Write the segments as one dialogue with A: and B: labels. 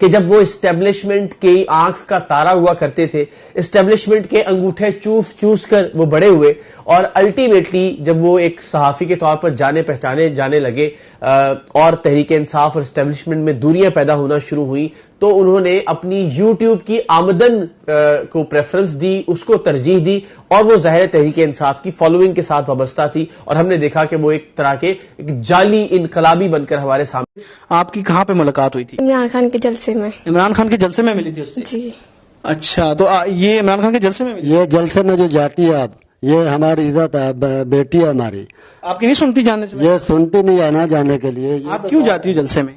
A: کہ جب وہ اسٹیبلشمنٹ کی آنکھ کا تارا ہوا کرتے تھے، اسٹیبلشمنٹ کے انگوٹھے چوس چوس کر وہ بڑے ہوئے، اور الٹیمیٹلی جب وہ ایک صحافی کے طور پر جانے پہچانے جانے لگے اور تحریک انصاف اور اسٹیبلشمنٹ میں دوریاں پیدا ہونا شروع ہوئی، تو انہوں نے اپنی یوٹیوب کی آمدن کو پریفرنس دی، اس کو ترجیح دی، اور وہ ظاہر تحریک انصاف کی فالوئنگ کے ساتھ وابستہ تھی، اور ہم نے دیکھا کہ وہ ایک طرح کے جعلی انقلابی بن کر ہمارے سامنے۔
B: آپ کی کہاں پہ ملاقات ہوئی تھی؟
C: عمران خان کے جلسے میں۔
B: عمران خان کے جلسے میں ملی تھی اس سے؟
C: جی۔
B: اچھا، تو یہ عمران خان کے جلسے میں ملی؟
D: یہ جلسے میں جو جاتی ہے آپ، یہ ہماری عزت ہے، بیٹی ہے ہماری۔
B: آپ کی نہیں سنتی جانے سے؟
D: یہ سنتی نہیں ہے نا جانے کے لیے۔
B: آپ کیوں جاتی ہوں جلسے میں؟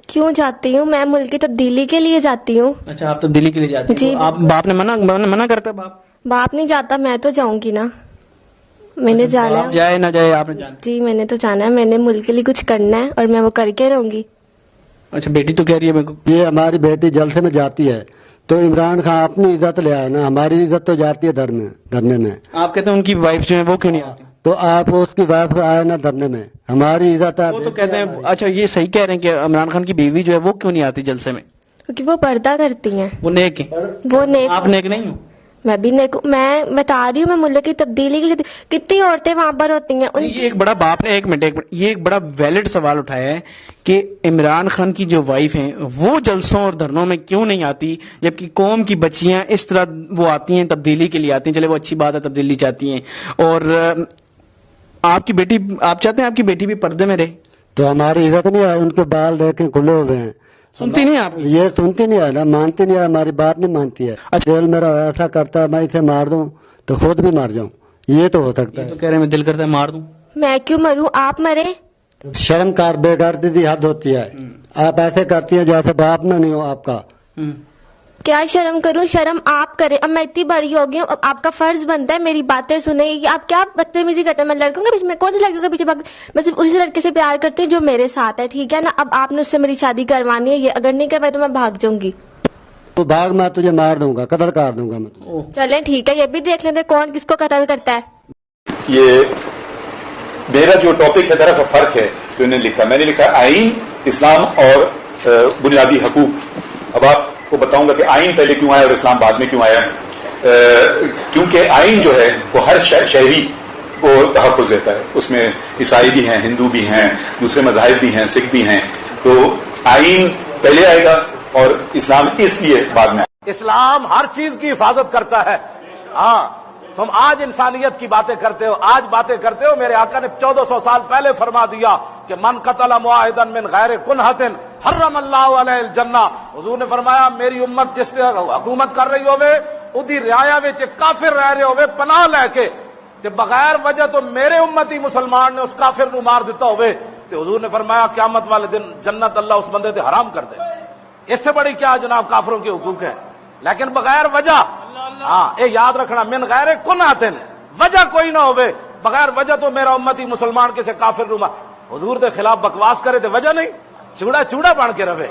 C: کیوں جاتی ہوں؟ میں ملک کی تبدیلی کے لیے جاتی ہوں۔
B: اچھا، آپ تبدیلی کے لیے جاتی ہیں؟
C: جی۔
B: آپ باپ نے منع کرتا ہے؟
C: باپ نہیں جاتا، میں تو جاؤں گی نا، میں نے جانا ہے۔
B: جائے نہ جائے آپ نے جانا؟
C: جی، میں نے تو جانا ہے، میں نے ملک کے لیے کچھ کرنا ہے اور میں وہ کر کے رہوں گی۔
B: اچھا، بیٹی تو کہہ رہی ہے میرے کو۔
D: یہ ہماری بیٹی جلسے میں جاتی ہے تو عمران خان اپنی عزت لے آئے نا، ہماری عزت تو جاتی ہے دھرنے میں۔
B: آپ کہتے ہیں ان کی وائف جو ہے وہ کیوں نہیں آتی؟
D: تو آپ اس کی وائف آئے نا دھرنے میں، ہماری عزت ہے۔
B: وہ تو کہتے ہیں، اچھا یہ صحیح کہہ رہے ہیں کہ عمران خان کی بیوی جو ہے وہ کیوں نہیں آتی جلسے میں؟
C: کیونکہ وہ پردہ کرتی ہیں۔
B: وہ نیک ہیں؟
C: وہ نیک،
B: آپ نیک نہیں ہو؟
C: میں بھی نیک ہوں۔ میں بتا رہی ہوں، میں ملک کی تبدیلی کے لیے کتنی عورتیں وہاں پر ہوتی ہیں۔
B: یہ ایک بڑا باپ نے ایک منٹ یہ ایک بڑا ویلڈ سوال اٹھایا ہے کہ عمران خان کی جو وائف ہیں وہ جلسوں اور دھرنوں میں کیوں نہیں آتی، جبکہ قوم کی بچیاں اس طرح وہ آتی ہیں، تبدیلی کے لیے آتی ہیں۔ چلے وہ اچھی بات ہے، تبدیلی چاہتی ہیں، اور آپ کی بیٹی، آپ چاہتے ہیں آپ کی بیٹی بھی پردے میں رہے؟
D: تو ہماری عزت نہیں ہے، ان کے بال دیکھیں کھلے ہوئے ہیں۔
B: سنتی نہیں آپ؟
D: یہ سنتی نہیں ہے نا، مانتی نہیں ہے، ہماری بات نہیں مانتی ہے۔ دل میرا ایسا کرتا ہے میں اسے مار دوں تو خود بھی مار جاؤں، یہ تو ہو سکتا
B: یہ
D: ہے۔
B: تو کہہ رہے ہیں میں دل کرتا ہے مار دوں۔
C: میں کیوں مروں؟ آپ مرے۔
D: شرم کار بے گردی حد ہوتی ہے، آپ ایسے کرتی ہیں جیسے باپ نہ نہیں ہو آپ کا۔
C: کیا شرم کروں؟ شرم آپ کریں۔ اب میں اتنی بڑی ہو گئی ہوں، اب آپ کا فرض بنتا ہے میری باتیں سنیں گی۔ آپ کیا بدتمیزی کرتے ہیں؟ میں لڑکوں کے پیچھے، میں کون سے لڑکوں کے پیچھے میں صرف اسی لڑکے سے پیار کرتی ہوں جو میرے ساتھ ہے، ٹھیک ہے نا؟ اب آپ نے اس سے میری شادی کروانی ہے، یہ اگر نہیں کروائی تو میں بھاگ جاؤں گی۔
D: تو بھاگ، میں تجھے مار دوں گا، قتل کر دوں گا میں تجھے۔
C: چلیں ٹھیک ہے، یہ بھی دیکھ لیتے کون کس کو قتل کرتا ہے۔
E: یہ میرا جو ٹاپک ہے ذرا سا فرق ہے جو انہوں نے لکھا۔ میں نے لکھا آئین، اسلام اور بنیادی حقوق۔ اب آپ کو بتاؤں گا کہ آئین پہلے کیوں آیا اور اسلام بعد میں کیوں آیا۔ کیونکہ آئین جو ہے وہ ہر شہری کو تحفظ دیتا ہے، اس میں عیسائی بھی ہیں، ہندو بھی ہیں، دوسرے مذاہب بھی ہیں، سکھ بھی ہیں، تو آئین پہلے آئے گا اور اسلام اس لیے بعد میں آئے گا۔
F: اسلام ہر چیز کی حفاظت کرتا ہے۔ ہاں، تم آج انسانیت کی باتیں کرتے ہو، آج باتیں کرتے ہو، میرے آقا نے 1400 سال پہلے فرما دیا کہ من قتل معاہدا من غیر کنہۃ حرم اللہ علیہ الجنہ۔ حضور نے فرمایا میری امت جس نے حکومت کر رہی ہوئے ادھی رعایا وچ کافر رہ رہے ہوئے پناہ لے کے تے بغیر وجہ تو میرے امتی مسلمان نے اس کافر نو مار دیتا ہوئے تے حضور نے فرمایا قیامت والے دن جنت اللہ اس بندے تے حرام کر دے۔ اس سے بڑی کیا جناب کافروں کے حقوق ہے؟ لیکن بغیر وجہ، ہاں یہ یاد رکھنا، من غیر کنہۃ، وجہ کوئی نہ ہوئے، بغیر وجہ تو میرا امتی مسلمان کسے کافر نو حضور دے خلاف بکواس کرے تے وجہ نہیں، چوڑا چوڑا بن کے رہے،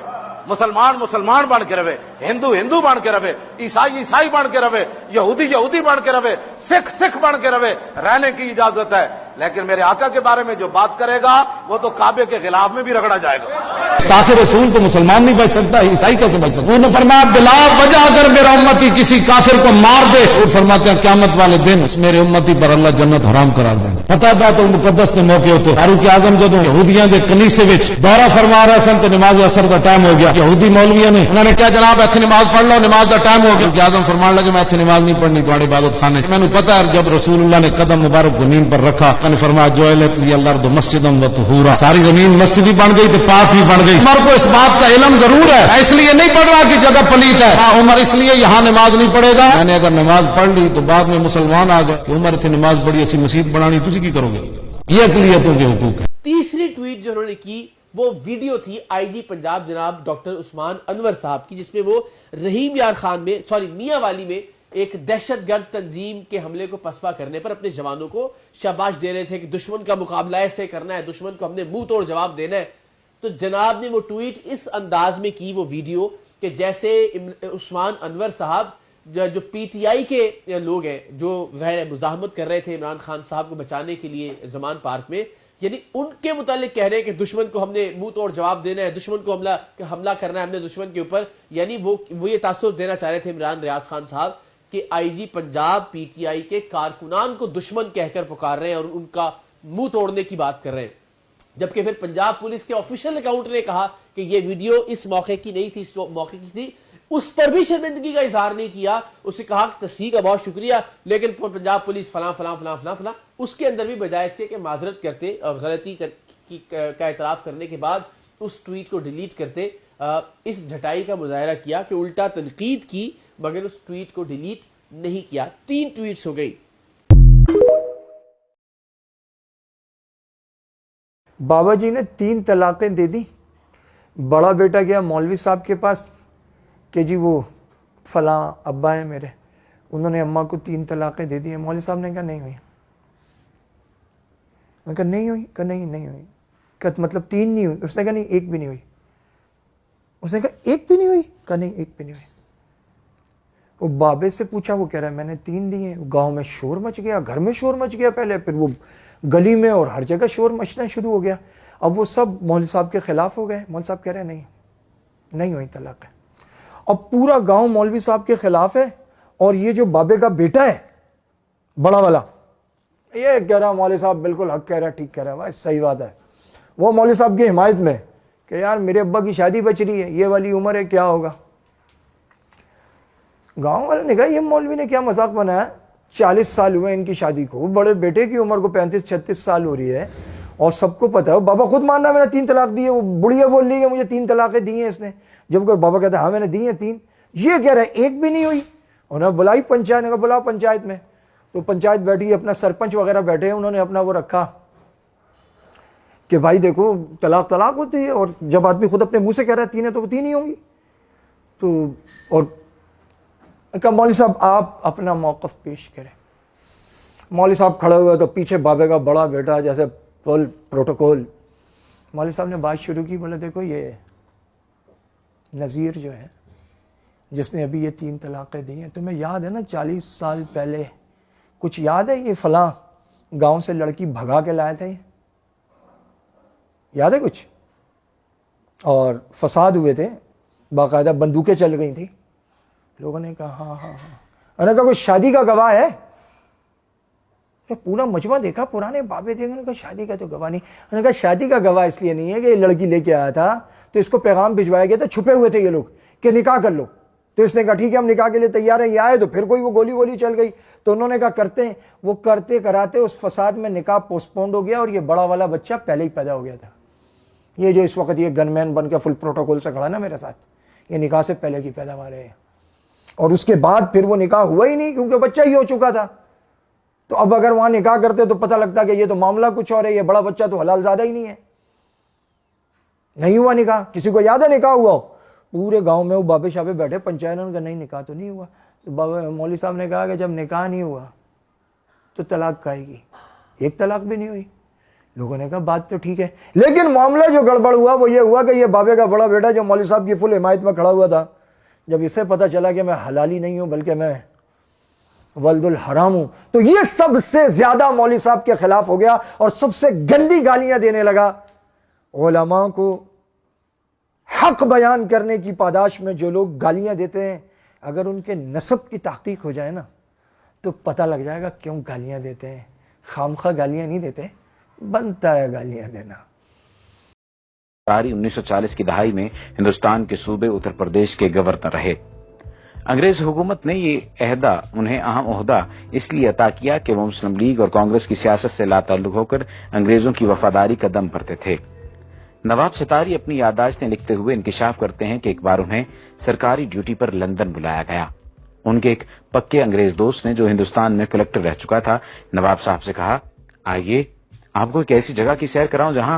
F: مسلمان مسلمان بن کے رہے، ہندو ہندو بن کے رہے، عیسائی عیسائی بن کے رہے، یہودی یہودی بن کے رہے، سکھ سکھ بن کے رہے، رہنے کی اجازت ہے۔ لیکن میرے آقا کے بارے میں جو بات کرے گا وہ تو کعبے کے خلاف میں بھی رگڑا جائے گا۔
G: کافر رسول تو مسلمان نہیں بچ سکتا، عیسائی کیسے بچ سکتا؟ انہوں نے فرمایا بلا وجہ اگر میرا امتی کسی کافر کو مار دے، اور فرماتے ہیں قیامت والے دن میرے امتی پر اللہ جنت حرام قرار دے گا۔ پتہ ہے بیت المقدس کے موقع ہوتے فاروق اعظم جدوں یہودیاں دے کنیسے وچ دورہ فرما رہے سن تے نماز اثر دا ٹائم ہو گیا، یہودی مولویاں نے انہوں نے کہا جناب ایتھے نماز پڑھ لو، نماز دا ٹائم ہو گیا۔ فاروق اعظم فرمان لگے میں ایتھے نماز نہیں پڑھنی، تہاڈے عبادت خانے۔ میں نے پتہ ہے جب رسول اللہ نے قدم مبارک زمین پر رکھا، انہوں نے فرمایا جعلت لی الارض مسجدا وطہورا، ساری زمین مسجد بھی بن گئی تے پاک بھی بن گئی۔ عمر کو اس بات کا علم ضرور ہے، اس لیے نہیں پڑھ رہا کہ جگہ پلیت ہے، ہاں عمر اس لیے یہاں نماز نہیں پڑھے گا۔ میں نے اگر نماز پڑھ لی تو بعد میں مسلمان آ گئے کہ عمر اتنی نماز پڑھی، اسی مسجد بنانی، تسی کی کرو گے؟ یہ اقلیتوں کے حقوق ہے۔
A: تیسری ٹویٹ جو انہوں نے کی وہ ویڈیو تھی آئی جی پنجاب جناب ڈاکٹر عثمان انور صاحب کی، جس میں وہ رحیم یار خان میں میاں والی میں ایک دہشت گرد تنظیم کے حملے کو پسپا کرنے پر اپنے جوانوں کو شاباش دے رہے تھے کہ دشمن کا مقابلہ ایسے کرنا ہے، دشمن کو ہم نے منہ توڑ جواب دینا ہے. تو جناب نے وہ ٹویٹ اس انداز میں کی، وہ ویڈیو، کہ جیسے عثمان انور صاحب جو پی ٹی آئی کے لوگ ہیں جو ظاہر مزاحمت کر رہے تھے عمران خان صاحب کو بچانے کے لیے زمان پارک میں، یعنی ان کے متعلق کہہ رہے ہیں کہ دشمن کو ہم نے منہ توڑ جواب دینا ہے، دشمن کو حملہ کرنا ہے ہم نے دشمن کے اوپر. یعنی وہ یہ تاثر دینا چاہ رہے تھے عمران ریاض خان صاحب کہ آئی جی پنجاب پی ٹی آئی کے کارکنان کو دشمن کہہ کر پکار رہے ہیں اور ان کا منہ توڑنے کی بات کر رہے ہیں. جبکہ پھر پنجاب پولیس کے آفیشیل اکاؤنٹ نے کہا کہ یہ ویڈیو اس موقع کی نہیں تھی، اس موقع کی تھی. اس پر بھی شرمندگی کا اظہار نہیں کیا، اسے کہا کہ تصدیق کا بہت شکریہ، لیکن پنجاب پولیس فلاں فلاں فلاں فلاں فلاں. اس کے اندر بھی بجائے اس کے کہ معذرت کرتے اور غلطی کا اعتراف کرنے کے بعد اس ٹویٹ کو ڈیلیٹ کرتے، اس جھٹائی کا مظاہرہ کیا کہ الٹا تنقید کی مگر اس ٹویٹ کو ڈیلیٹ نہیں کیا. 3 ٹویٹس ہو گئی.
H: بابا جی نے 3 طلاقیں دے دی. بڑا بیٹا گیا مولوی صاحب کے پاس کہ جی وہ فلاں ابا ہیں میرے، انہوں نے اماں کو 3 طلاقیں دے دی ہیں. مولوی صاحب نے کہا نہیں ہوئی. میں کہا نہیں ہوئی، کہا نہیں ہوئی. کہا مطلب 3 نہیں ہوئی؟ اس نے کہا نہیں 1 بھی نہیں ہوئی. اس نے کہا 1 بھی نہیں ہوئی؟ کہا نہیں 1 بھی نہیں ہوئی. وہ بابے سے پوچھا، وہ کہہ رہا ہے میں نے 3 دی ہیں. گاؤں میں شور مچ گیا، گھر میں شور مچ گیا پہلے، پھر وہ گلی میں اور ہر جگہ شور مچنا شروع ہو گیا. اب وہ سب مولوی صاحب کے خلاف ہو گئے. مولوی صاحب کہہ رہے ہیں نہیں ہوئی طلاق ہے. اب پورا گاؤں مولوی صاحب کے خلاف ہے اور یہ جو بابے کا بیٹا ہے بڑا والا یہ کہہ رہا مولوی صاحب بالکل حق کہہ رہا، ٹھیک کہہ رہا ہے، بھائی صحیح بات ہے. وہ مولوی صاحب کی حمایت میں کہ یار میرے ابا کی شادی بچ رہی ہے، یہ والی عمر ہے، کیا ہوگا. گاؤں والے نے کہا یہ مولوی نے کیا مذاق بنایا، 40 سال ہوئے ان کی شادی کو، بڑے بیٹے کی عمر کو 35-36 سال ہو رہی ہے اور سب کو پتا ہے. بابا خود ماننا میں نے 3 طلاق دی ہے. وہ بڑھیا بول رہی ہے مجھے 3 طلاقیں دی ہیں اس نے، جب کہ بابا کہتا ہے ہاں میں نے دی ہیں 3. یہ کہہ رہا ہے 1 بھی نہیں ہوئی. انہوں نے بلائی پنچایت، نے کہا بلاؤ پنچایت میں. تو پنچایت بیٹھی، اپنا سرپنچ وغیرہ بیٹھے ہیں، انہوں نے اپنا وہ رکھا کہ بھائی دیکھو طلاق ہوتی ہے، اور جب آدمی خود اپنے منہ سے کہہ رہا ہے 3 ہے تو وہ 3 ہی ہوں گی. تو اور کہا مولوی صاحب آپ اپنا موقف پیش کریں. مولوی صاحب کھڑے ہوئے تو پیچھے بابے کا بڑا بیٹا جیسے پروٹوکول. مولوی صاحب نے بات شروع کی، بولے دیکھو یہ نذیر جو ہے جس نے ابھی یہ 3 طلاقیں دی ہیں، تمہیں یاد ہے نا 40 سال پہلے کچھ یاد ہے یہ فلاں گاؤں سے لڑکی بھگا کے لائے تھے، یاد ہے کچھ؟ اور فساد ہوئے تھے، باقاعدہ بندوقیں چل گئی تھیں. لوگوں نے کہا ہاں. انہوں نے کہا کوئی شادی کا گواہ ہے؟ پورا مجمع دیکھا، پرانے بابے دیکھے، انہوں نے کہا شادی کا تو گواہ نہیں. انہوں نے کہا شادی کا گواہ اس لیے نہیں ہے کہ یہ لڑکی لے کے آیا تھا تو اس کو پیغام بھجوایا گیا تھا، چھپے ہوئے تھے یہ لوگ کہ نکاح کر لو. تو اس نے کہا ٹھیک ہے ہم نکاح کے لیے تیار ہیں. یہ آئے تو پھر کوئی وہ گولی چل گئی. تو انہوں نے کہا کرتے ہیں. وہ کرتے کراتے اس فساد میں نکاح پوسٹ پونڈ ہو گیا اور یہ بڑا والا بچہ پہلے ہی پیدا ہو گیا تھا. یہ جو اس وقت یہ گن مین بن کے فل پروٹوکول سے کھڑا نا میرے ساتھ، یہ نکاح سے پہلے کی پیداوار ہے. اور اس کے بعد پھر وہ نکاح ہوا ہی نہیں کیونکہ بچہ ہی ہو چکا تھا. تو اب اگر وہاں نکاح کرتے تو پتہ لگتا کہ یہ تو معاملہ کچھ اور ہے، یہ بڑا بچہ تو حلال زادہ ہی نہیں ہے. نہیں ہوا نکاح. کسی کو یاد ہے نکاح ہوا ہو؟ پورے گاؤں میں وہ بابے شابے بیٹھے، پنچایت نے کہا نہیں نکاح تو نہیں ہوا. تو بابا مولوی صاحب نے کہا کہ جب نکاح نہیں ہوا تو طلاق کہے گی. 1 طلاق بھی نہیں ہوئی. لوگوں نے کہا بات تو ٹھیک ہے، لیکن معاملہ جو گڑبڑ ہوا وہ یہ ہوا کہ یہ بابے کا بڑا بیٹا جو مولوی صاحب کی فل حمایت میں کھڑا ہوا تھا، جب اسے پتہ چلا کہ میں حلالی نہیں ہوں بلکہ میں ولد الحرام ہوں، تو یہ سب سے زیادہ مولوی صاحب کے خلاف ہو گیا اور سب سے گندی گالیاں دینے لگا. علماء کو حق بیان کرنے کی پاداش میں جو لوگ گالیاں دیتے ہیں، اگر ان کے نسب کی تحقیق ہو جائے نا تو پتہ لگ جائے گا کیوں گالیاں دیتے ہیں. خامخواہ گالیاں نہیں دیتے، بنتا ہے گالیاں دینا.
I: 1940 کی دہائی میں ہندوستان کے صوبے اتر پردیش کے گورنر رہے. انگریز حکومت نے یہ عہدہ انہیں اہم عہدہ اس لیے عطا کیا کہ وہ مسلم لیگ اور کانگریس کی سیاست سے لا تعلق ہو کر انگریزوں کی وفاداری کا دم بھرتے تھے. نواب ستاری اپنی یادداشتیں لکھتے ہوئے انکشاف کرتے ہیں کہ ایک بار انہیں سرکاری ڈیوٹی پر لندن بلایا گیا. ان کے ایک پکے انگریز دوست نے جو ہندوستان میں کلکٹر رہ چکا تھا، نواب صاحب سے کہا آئیے آپ کو ایک ایسی جگہ کی سیر کراؤں جہاں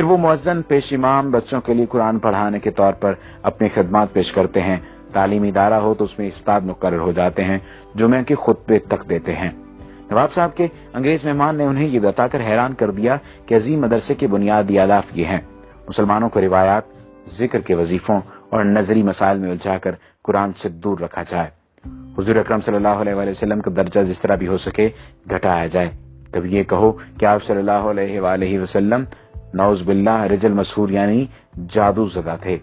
I: پھر وہ مؤذن پیش امام بچوں کے لیے قرآن پڑھانے کے طور پر اپنی خدمات پیش کرتے ہیں. تعلیمی ادارہ ہو تو اس میں استاد مقرر ہو جاتے ہیں، جمعہ کے خطبے تک دیتے ہیں. نواب صاحب کے انگریز مہمان نے انہیں یہ بتا کر حیران کر دیا کہ عظیم مدرسے کے بنیادی اہداف یہ ہیں: مسلمانوں کو روایات، ذکر کے وظیفوں اور نظری مسائل میں الجھا کر قرآن سے دور رکھا جائے. حضور اکرم صلی اللہ علیہ وآلہ وسلم کا درجہ جس طرح بھی ہو سکے گھٹایا جائے. کبھی یہ کہو کہ آپ صلی اللہ علیہ وآلہ وسلم نعوذ باللہ رجل مسحور یعنی جادو زدہ تھے.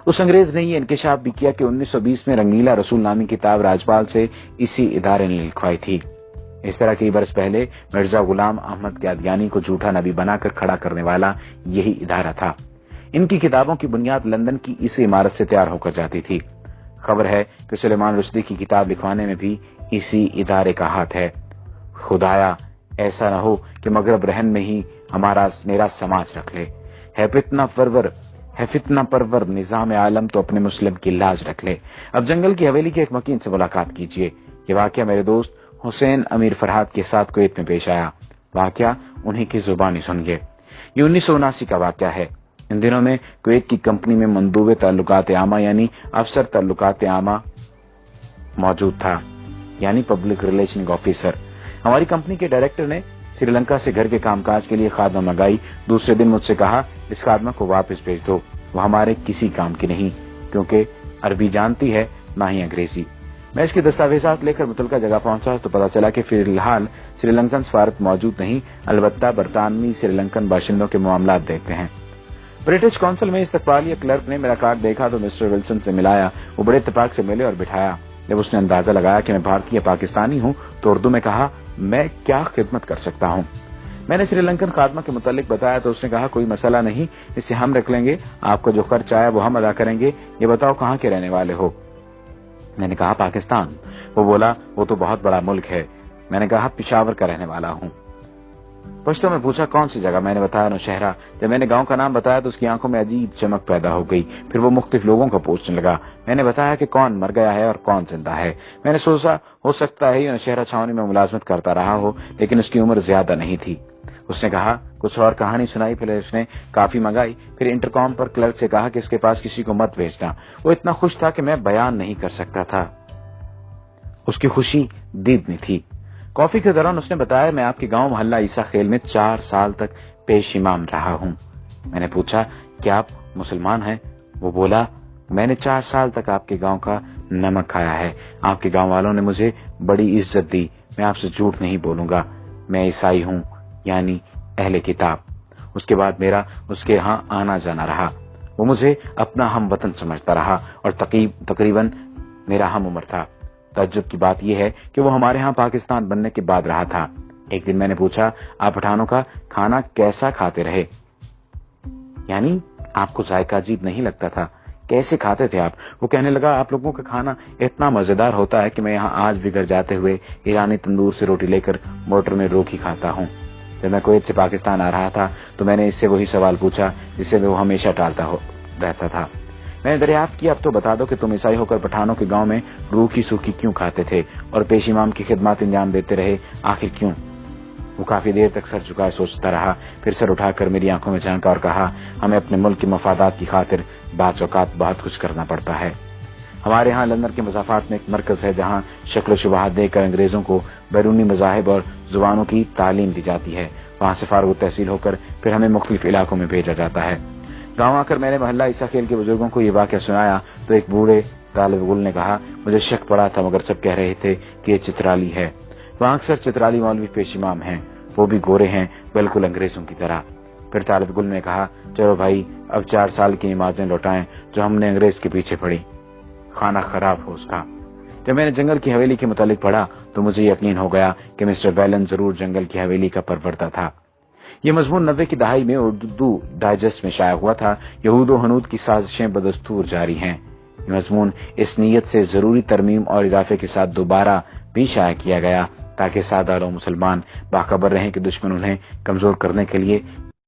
I: اس انگریز نے یہ انکشاف بھی کیا کہ 1920 میں رنگیلا رسول نامی کتاب راجپال سے اسی ادارے نے لکھوائی تھی. اس طرح کئی برس پہلے مرزا غلام احمد قادیانی کو جھوٹا نبی بنا کر کھڑا کرنے والا یہی ادارہ تھا. ان کی کتابوں کی بنیاد لندن کی اسی عمارت سے تیار ہو کر جاتی تھی. خبر ہے کہ سلیمان رشدی کی کتاب لکھوانے میں بھی اسی ادارے کا ہاتھ ہے. خدایا ایسا نہ ہو کہ مغرب رہن میں ہی ہمارا میرا سماج رکھ لے. ہے فتنہ پرور نظام عالم تو اپنے مسلم کی لاج رکھ لے. اب جنگل کی حویلی کے ایک مکین سے ملاقات کیجیے. یہ واقعہ میرے دوست حسین امیر فرحات کے ساتھ کویت میں پیش آیا. واقعہ انہی کی زبانی سنیے. یہ 1979 کا واقعہ ہے. ان دنوں میں کویت کی کمپنی میں مندوب تعلقات عامہ یعنی افسر تعلقات عامہ موجود تھا، یعنی پبلک ریلیشن آفیسر. ہماری کمپنی کے ڈائریکٹر نے سری لنکا سے گھر کے کام کاج کے لیے خادمہ منگائی. دوسرے دن مجھ سے کہا اس خادمہ کو واپس بھیج دو، وہ ہمارے کسی کام کی نہیں، کیونکہ عربی جانتی ہے نہ ہی انگریزی. میں اس کے دستاویزات لے کر متعلقہ جگہ پہنچا تو پتا چلا کہ فی الحال سری لنکن سفارت موجود نہیں، البتہ برطانوی سری لنکن باشندوں کے معاملات دیکھتے ہیں. برٹش کونسل میں استقبالیہ کلرک نے میرا کارڈ دیکھا تو مسٹر ولسن سے ملایا. وہ بڑے اتفاق سے ملے اور بٹھایا. جب اس نے اندازہ لگایا کہ میں بھارتی پاکستانی ہوں تو اردو میں کہا میں کیا خدمت کر سکتا ہوں. میں نے سری لنکن خادمہ کے متعلق بتایا تو اس نے کہا کوئی مسئلہ نہیں، اسے ہم رکھ لیں گے، آپ کا جو خرچ آیا وہ ہم ادا کریں گے. یہ بتاؤ کہاں کے رہنے والے ہو؟ میں نے کہا پاکستان. وہ بولا وہ تو بہت بڑا ملک ہے. میں نے کہا پشاور کا رہنے والا ہوں. پشتو میں پوچھا کون سی جگہ؟ میں نے بتایا نوشہرہ. جب میں نے گاؤں کا نام بتایا تو اس کی آنکھوں میں عجیب چمک پیدا ہو گئی. پھر وہ مختلف لوگوں کو پوچھنے لگا. میں نے بتایا کہ کون مر گیا ہے اور کون زندہ ہے. میں نے سوچا ہو سکتا ہے یہ نوشہرہ چھاونی میں ملازمت کرتا رہا ہو، لیکن اس کی عمر زیادہ نہیں تھی. اس نے کہا کچھ اور کہانی سنائی. پھر اس نے کافی منگائی. پھر انٹرکام پر کلرک سے کہا کہ اس کے پاس کسی کو مت بھیجنا. وہ اتنا خوش تھا کہ میں بیان نہیں کر سکتا تھا. اس کی خوشی دیدنی تھی. کافی کے دوران اس نے بتایا میں آپ کے گاؤں محلہ عیسیٰ خیل میں 4 سال تک پیش امام رہا ہوں. میں نے پوچھا کیا آپ مسلمان ہیں؟ وہ بولا میں نے 4 سال تک آپ کے گاؤں کا نمک کھایا ہے. آپ کے گاؤں والوں نے مجھے بڑی عزت دی. میں آپ سے جھوٹ نہیں بولوں گا، میں عیسائی ہوں یعنی اہل کتاب. اس کے بعد میرا اس کے ہاں آنا جانا رہا. وہ مجھے اپنا ہم وطن سمجھتا رہا اور تقریباً میرا ہم عمر تھا. تعجب کی بات یہ ہے کہ وہ ہمارے ہاں پاکستان بننے کے بعد رہا تھا. ایک دن میں نے پوچھا آپ پٹھانوں کا کھانا کیسا کھاتے رہے؟ یعنی آپ کو ذائقہ عجیب نہیں لگتا تھا؟ کیسے کھاتے تھے آپ؟ وہ کہنے لگا آپ لوگوں کا کھانا اتنا مزیدار ہوتا ہے کہ میں یہاں آج بھی گھر جاتے ہوئے ایرانی تندور سے روٹی لے کر موٹر میں روک ہی کھاتا ہوں. جب میں کویت سے پاکستان آ رہا تھا تو میں نے اس سے وہی سوال پوچھا جس سے وہ ہمیشہ ٹالتا رہتا تھا. میں نے دریافت کیا اب تو بتا دو کہ تم عیسائی ہو کر پٹھانوں کے گاؤں میں روکھی سوکھی کیوں کھاتے تھے اور پیش امام کی خدمات انجام دیتے رہے؟ آخر کیوں؟ وہ کافی دیر تک سر جھکائے سوچتا رہا. پھر سر اٹھا کر میری آنکھوں میں جھانکا اور کہا ہمیں اپنے ملک کے مفادات کی خاطر بعض اوقات بہت کچھ کرنا پڑتا ہے. ہمارے ہاں لندن کے مضافات میں ایک مرکز ہے جہاں شکل و شبہات دے کر انگریزوں کو بیرونی مذاہب اور زبانوں کی تعلیم دی جاتی ہے. وہاں سے فارغ التحصیل ہو کر پھر ہمیں مختلف علاقوں میں بھیجا جاتا ہے. گاؤں آ کر میں نے محلہ عیسیٰ خیل کے بزرگوں کو یہ واقعہ سنایا تو ایک بوڑھے طالب علم نے کہا مجھے شک پڑا تھا مگر سب کہہ رہے تھے کہ یہ چترالی ہے. وہاں اکثر چترالی مولوی پیش امام ہیں، وہ بھی گورے ہیں بالکل انگریزوں کی طرح. پھر طالب علم نے کہا چلو بھائی اب 4 سال کی نمازیں لوٹائیں جو ہم نے انگریز کے پیچھے پڑھی. کھانا خراب ہو اس کا. جب میں نے جنگل کی حویلی کے متعلق پڑھا تو مجھے یقین ہو گیا کہ مسٹر بیلن ضرور جنگل کی حویلی کا پروردہ تھا. یہ مضمون 90 کی دہائی میں اردو ڈائجسٹ میں شائع ہوا تھا. یہود و ہنود کی سازشیں بدستور جاری ہیں. یہ مضمون اس نیت سے ضروری ترمیم اور اضافے کے ساتھ دوبارہ بھی شائع کیا گیا تاکہ سادہ لو مسلمان باخبر رہیں کہ دشمن انہیں کمزور کرنے کے لیے